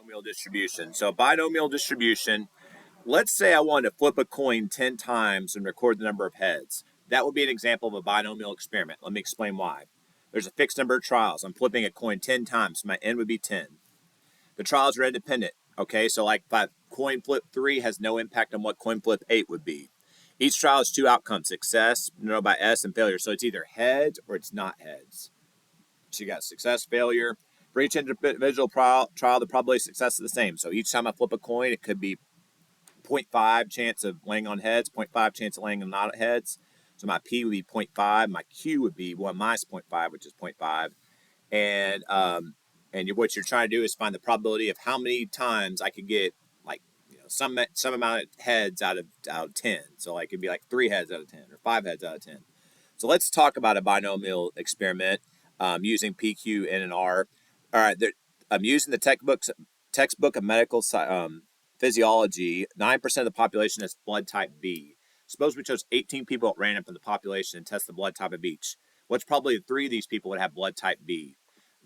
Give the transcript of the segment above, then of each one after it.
binomial distribution. So binomial distribution, let's say I wanted to flip a coin 10 times and record the number of heads. That would be an example of a binomial experiment. Let me explain why. There's a fixed number of trials. I'm flipping a coin 10 times. So my n would be 10. The trials are independent. Okay, so like if coin flip 3 has no impact on what coin flip 8 would be. Each trial has two outcomes, success, denoted by S, and failure. So it's either heads or it's not heads. So you got success, failure. For each individual trial, the probability of success is the same. So each time I flip a coin, it could be 0.5 chance of laying on heads, 0.5 chance of laying on not heads. So my P would be 0.5. My Q would be 1 minus 0.5, which is 0.5. And what you're trying to do is find the probability of how many times I could get some amount of heads out of 10. So like it'd be like 3 heads out of 10 or 5 heads out of 10. So let's talk about a binomial experiment using P, Q, N, and R. All right, I'm using the textbook of medical physiology. 9% of the population has blood type B. Suppose we chose 18 people at random from the population and test the blood type of each. What's probably 3 of these people would have blood type B?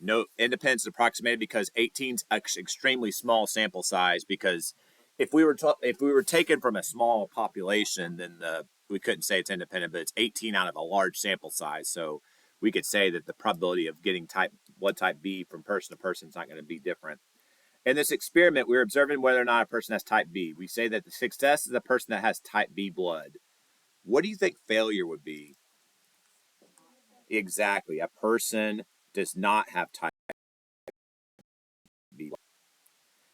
No, independence is approximated because 18 is extremely small sample size. Because if we were taken from a small population, then we couldn't say it's independent. But it's 18 out of a large sample size, so we could say that the probability of getting blood type B from person to person is not going to be different. In this experiment, we're observing whether or not a person has type B. We say that the success is a person that has type B blood. What do you think failure would be? Exactly. A person does not have type B.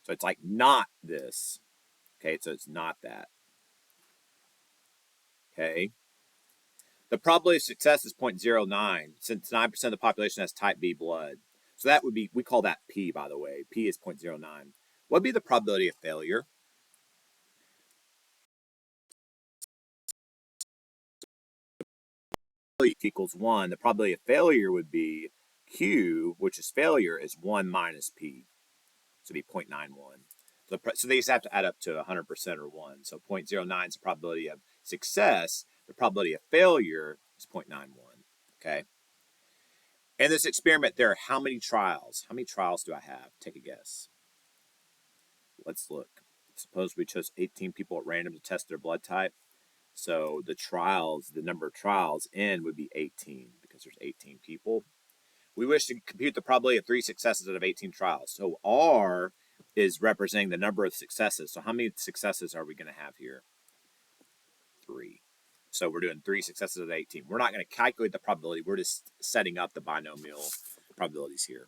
So it's like not this. Okay, so it's not that. Okay. The probability of success is 0.09, since 9% of the population has type B blood. So that would be, we call that P, by the way. P is 0.09. What would be the probability of failure? Equals 1. The probability of failure would be Q, which is failure, is 1 minus P. So it'd be 0.91. So they just have to add up to 100% or 1. So 0.09 is the probability of success. The probability of failure is 0.91. Okay. In this experiment, there are how many trials? How many trials do I have? Take a guess. Let's look. Suppose we chose 18 people at random to test their blood type. So the number of trials N would be 18 because there's 18 people. We wish to compute the probability of 3 successes out of 18 trials. So R is representing the number of successes. So how many successes are we going to have here? 3. So we're doing 3 successes out of 18. We're not going to calculate the probability. We're just setting up the binomial probabilities here.